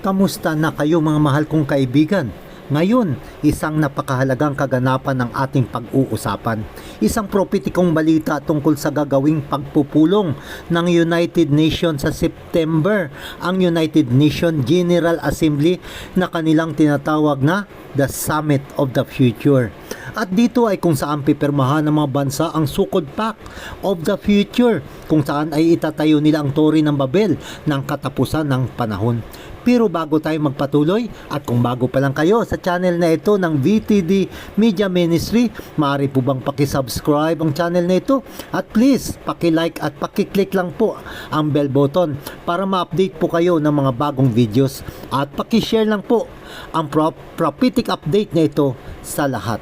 Kamusta na kayo mga mahal kong kaibigan? Ngayon, isang napakahalagang kaganapan ng ating pag-uusapan. Isang prophetikong balita tungkol sa gagawing pagpupulong ng United Nations sa September, ang United Nations General Assembly na kanilang tinatawag na the Summit of the Future. At dito ay kung saan pipirmahan ng mga bansa ang Sukod Pact of the Future, kung saan ay itatayo nila ang Tore ng Babel ng katapusan ng panahon. Pero bago tayo magpatuloy, at kung bago pa lang kayo sa channel na ito ng VTD Media Ministry, maaari po bang pakisubscribe ang channel na ito? At please, pakilike at pakiclick lang po ang bell button para ma-update po kayo ng mga bagong videos. At pakishare lang po ang prophetic update na ito sa lahat.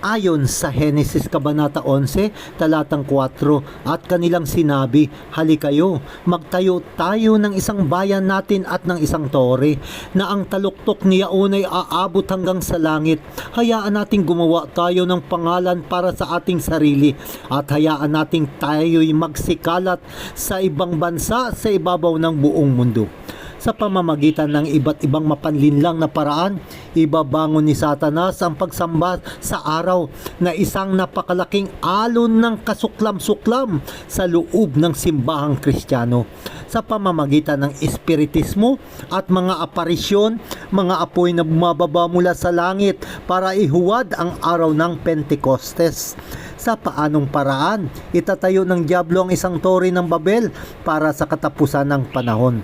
Ayon sa Henesis Kabanata 11, talatang 4, at kanilang sinabi, halikayo, magtayo tayo ng isang bayan natin at ng isang tore, na ang taluktok niya unay aabot hanggang sa langit. Hayaan nating gumawa tayo ng pangalan para sa ating sarili, at hayaan nating tayo'y magsikalat sa ibang bansa sa ibabaw ng buong mundo. Sa pamamagitan ng iba't ibang mapanlinlang na paraan, ibabangon ni Satanas ang pagsamba sa araw na isang napakalaking alon ng kasuklam-suklam sa loob ng simbahang Kristiyano. Sa pamamagitan ng espiritismo at mga aparisyon, mga apoy na bumababa mula sa langit para ihuwad ang araw ng Pentecostes. Sa paanong paraan, itatayo ng diablo ang isang tore ng Babel para sa katapusan ng panahon.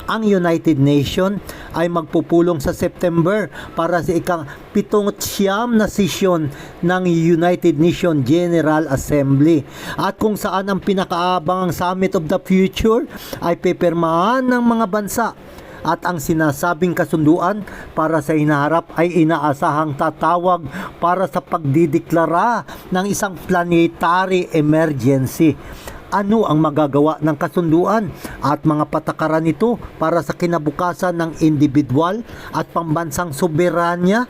Ang United Nations ay magpupulong sa September para sa ika-79 na sesyon ng United Nations General Assembly, at kung saan ang pinakaabangang Summit of the Future ay pipirmahan ng mga bansa, at ang sinasabing kasunduan para sa hinaharap ay inaasahang tatawag para sa pagdideklara ng isang planetary emergency. Ano ang magagawa ng kasunduan at mga patakaran nito para sa kinabukasan ng individual at pambansang soberanya?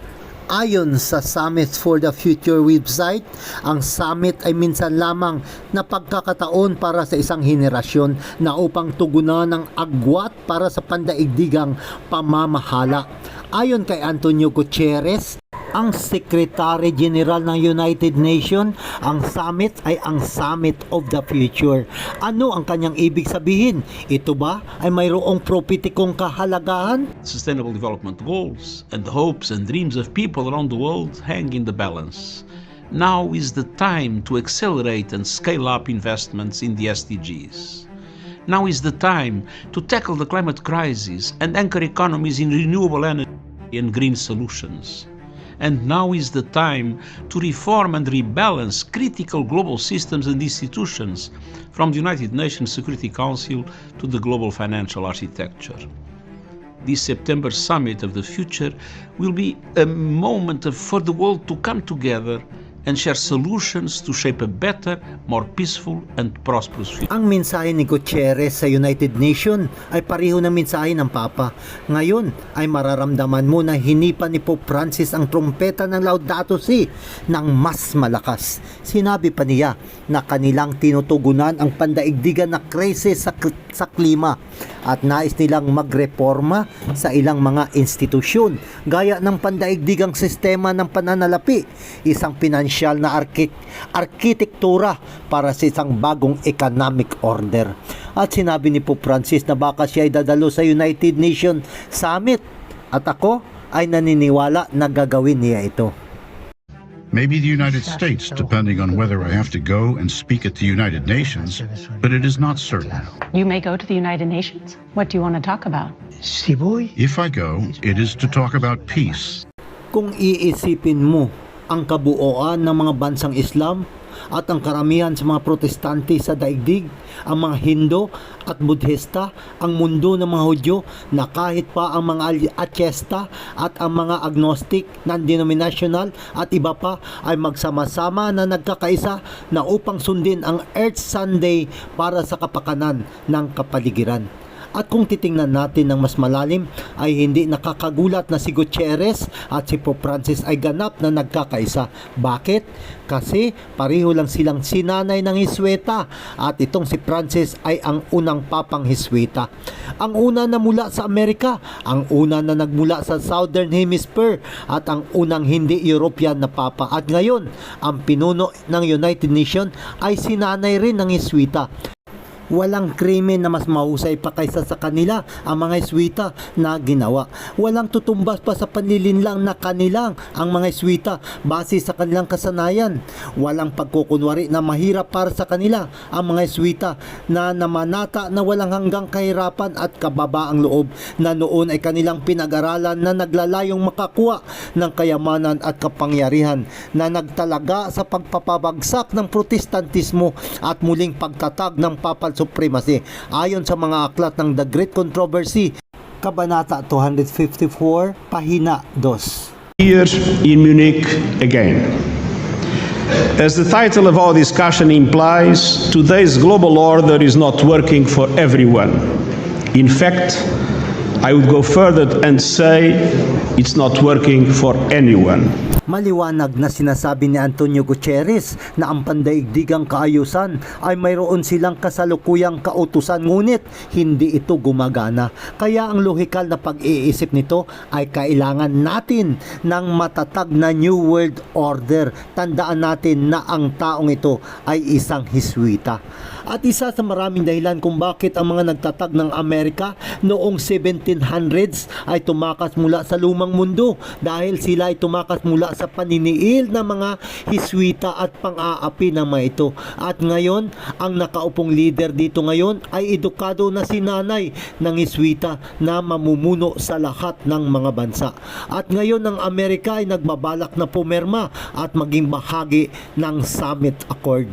Ayon sa Summit for the Future website, ang summit ay minsan lamang na pagkakataon para sa isang henerasyon na upang tugunan ng agwat para sa pandaigdigang pamamahala. Ayon kay Antonio Guterres, ang Secretary General ng United Nations, ang summit ay ang Summit of the Future. Ano ang kanyang ibig sabihin? Ito ba ay mayroong prophetikong kahalagahan? Sustainable Development Goals and the hopes and dreams of people around the world hang in the balance. Now is the time to accelerate and scale up investments in the SDGs. Now is the time to tackle the climate crisis and anchor economies in renewable energy and green solutions. And now is the time to reform and rebalance critical global systems and institutions, from the United Nations Security Council to the global financial architecture. This September Summit of the Future will be a moment for the world to come together and share solutions to shape a better, more peaceful and prosperous future. Ang mensahe ni Gutierrez sa United Nations ay pareho ng mensahe ng Papa. Ngayon ay mararamdaman mo na hinipan ni Pope Francis ang trompeta ng Laudato Si ng mas malakas. Sinabi pa niya na kanilang tinutugunan ang pandaigdigan na krisis sa klima, at nais nilang magreforma sa ilang mga institusyon gaya ng pandaigdigang sistema ng pananalapi, isang pinansyal na arkitektura para sa isang bagong economic order. At sinabi ni Pope Francis na baka siya ay dadalo sa United Nations Summit, at ako ay naniniwala na gagawin niya ito. Maybe the United States, depending on whether I have to go and speak at the United Nations, but it is not certain. You may go to the United Nations. What do you want to talk about? If I go, it is to talk about peace. Kung iisipin mo ang kabuuan ng mga bansang Islam at ang karamihan sa mga protestante sa daigdig, ang mga Hindu at Budhista, ang mundo ng mga Hudyo, na kahit pa ang mga atheista at ang mga agnostic, non-denominational at iba pa ay magsama-sama na nagkakaisa na upang sundin ang Earth Sunday para sa kapakanan ng kapaligiran. At kung titingnan natin ng mas malalim, ay hindi nakakagulat na si Gutierrez at si Pope Francis ay ganap na nagkakaisa. Bakit? Kasi pareho lang silang sinanay ng Hisweta at itong si Francis ay ang unang papang Hisweta. Ang una na mula sa Amerika, ang una na nagmula sa Southern Hemisphere at ang unang hindi European na papa. At ngayon, ang pinuno ng United Nations ay sinanay rin ng Hisweta. Walang krimen na mas mahusay pa kaysa sa kanila ang mga Hisweta na ginawa. Walang tutumbas pa sa panlilinlang na kanilang ang mga Hisweta base sa kanilang kasanayan. Walang pagkukunwari na mahirap para sa kanila ang mga Hisweta na namanata na walang hanggang kahirapan at kababaang loob na noon ay kanilang pinag-aralan na naglalayong makakuha ng kayamanan at kapangyarihan na nagtalaga sa pagpapabagsak ng protestantismo at muling pagtatag ng papal supremacy ayon sa mga aklat ng The Great Controversy, Kabanata 254, Pahina 2. Here in Munich again. As the title of our discussion implies, today's global order is not working for everyone. In fact, I would go further and say it's not working for anyone. Maliwanag na sinasabi ni Antonio Gutierrez na ang pandaigdigang kaayusan ay mayroon silang kasalukuyang kautusan ngunit hindi ito gumagana. Kaya ang lohikal na pag-iisip nito ay kailangan natin ng matatag na New World Order. Tandaan natin na ang taong ito ay isang Hiswita. At isa sa maraming dahilan kung bakit ang mga nagtatag ng Amerika noong 1700s ay tumakas mula sa lumang mundo dahil sila ay tumakas mula sa paniniil ng mga Hiswita at pang-aapi ng mga ito. At ngayon, ang nakaupong leader dito ngayon ay edukado na sinanay ng Hiswita na mamumuno sa lahat ng mga bansa. At ngayon ang Amerika ay nagbabalak na pumirma at maging bahagi ng Summit Accord.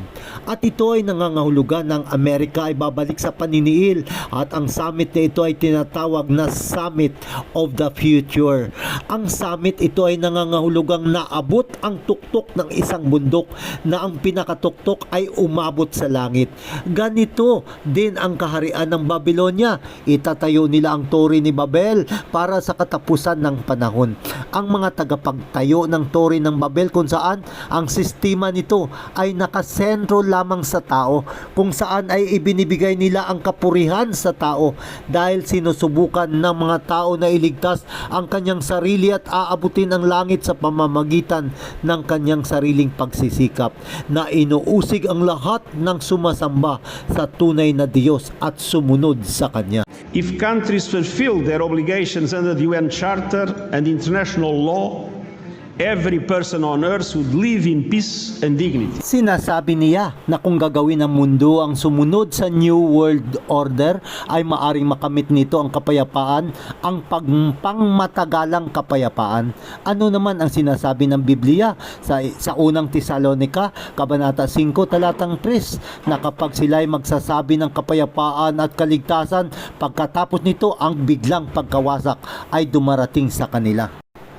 At ito ay nangangahulugan ng Amerika ay babalik sa paniniil at ang summit na ito ay tinatawag na Summit of the Future. Ang summit ito ay nangangahulugang naabot ang tuktok ng isang bundok na ang pinakatuktok ay umabot sa langit. Ganito din ang kaharian ng Babylonia. Itatayo nila ang Tore ni Babel para sa katapusan ng panahon. Ang mga tagapagtayo ng Tore ng Babel kung saan ang sistema nito ay nakasentro lamang sa tao, kung saan ay ibinibigay nila ang kapurihan sa tao dahil sinusubukan ng mga tao na iligtas ang kanyang sarili at aabutin ang langit sa pamamagitan ng kanyang sariling pagsisikap na inuusig ang lahat ng sumasamba sa tunay na Diyos at sumunod sa Kanya. If countries fulfill their obligations under the UN Charter and international law, every person on earth would live in peace and dignity. Sinasabi niya na kung gagawin ng mundo ang sumunod sa New World Order ay maaring makamit nito ang kapayapaan, ang pangmatagalang kapayapaan. Ano naman ang sinasabi ng Biblia sa unang Tesalonica, Kabanata 5, talatang 3, na kapag sila ay magsasabi ng kapayapaan at kaligtasan, pagkatapos nito ang biglang pagkawasak ay dumarating sa kanila.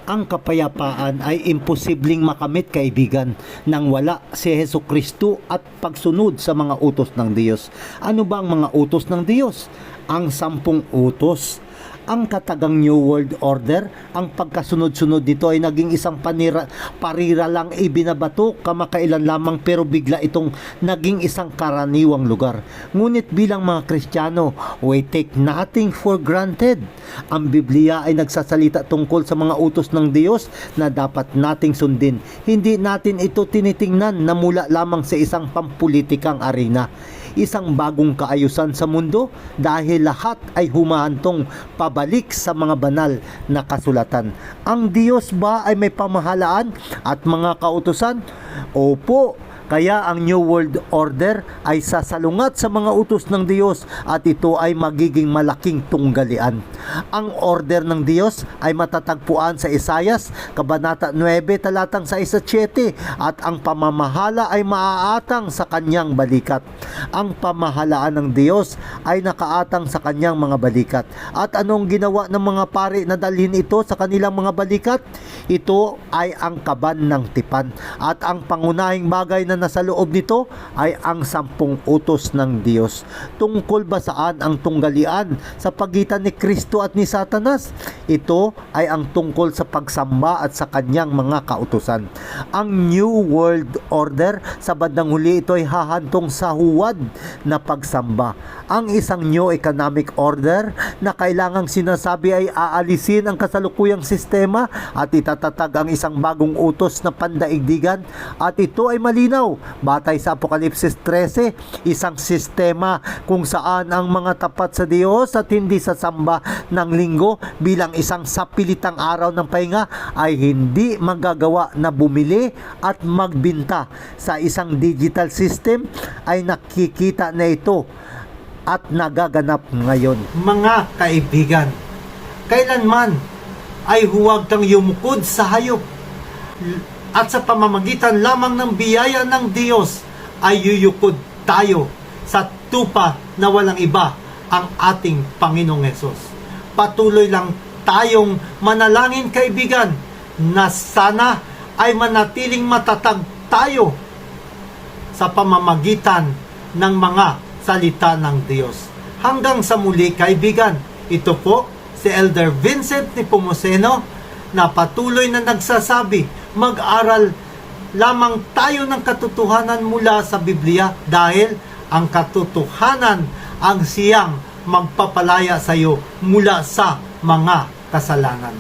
Ang kapayapaan ay imposibleng makamit, kaibigan, nang wala si Hesukristo at pagsunod sa mga utos ng Diyos. Ano ba ang mga utos ng Diyos? Ang 10 utos. Ang katagang New World Order, ang pagkasunod-sunod dito ay naging isang parira lang ibinabato kamakailan lamang pero bigla itong naging isang karaniwang lugar. Ngunit bilang mga Kristiyano, we take nothing for granted. Ang Biblia ay nagsasalita tungkol sa mga utos ng Diyos na dapat nating sundin. Hindi natin ito tinitingnan na mula lamang sa isang pampulitikang arena. Isang bagong kaayusan sa mundo dahil lahat ay humahantong pabalik sa mga banal na kasulatan. Ang Diyos ba ay may pamahalaan at mga kautusan? Opo. Kaya ang New World Order ay sasalungat sa mga utos ng Diyos at ito ay magiging malaking tunggalian. Ang order ng Diyos ay matatagpuan sa Isayas, Kabanata 9, talatang 6-7 at ang pamamahala ay maaatang sa kanyang balikat. Ang pamahalaan ng Diyos ay nakaatang sa kanyang mga balikat. At anong ginawa ng mga pari na dalhin ito sa kanilang mga balikat? Ito ay ang kaban ng tipan. At ang pangunahing bagay na na nasa loob nito ay ang 10 utos ng Diyos. Tungkol ba saan ang tunggalian sa pagitan ni Kristo at ni Satanas? Ito ay ang tungkol sa pagsamba at sa kanyang mga kautusan. Ang New World Order, sa bandang huli ito ay hahantong sa huwad na pagsamba. Ang isang New Economic Order na kailangang sinasabi ay aalisin ang kasalukuyang sistema at itatatag ang isang bagong utos na pandaigdigan, at ito ay malinaw batay sa Apokalipsis 13, isang sistema kung saan ang mga tapat sa Diyos at hindi sasamba ng linggo bilang isang sapilitang araw ng pahinga ay hindi magagawa na bumili at magbinta. Sa isang digital system ay nakikita na ito at nagaganap ngayon. Mga kaibigan, kailanman ay huwag kang yumukod sa hayop, at sa pamamagitan lamang ng biyaya ng Diyos ay yuyukod tayo sa tupa na walang iba, ang ating Panginoong Hesus. Patuloy lang tayong manalangin, kaibigan, na sana ay manatiling matatag tayo sa pamamagitan ng mga salita ng Diyos. Hanggang sa muli, kaibigan, ito po si Elder Vincent Nepomuceno na patuloy na nagsasabi, mag-aral lamang tayo ng katotohanan mula sa Biblia dahil ang katotohanan ang siyang magpapalaya sa iyo mula sa mga kasalanan.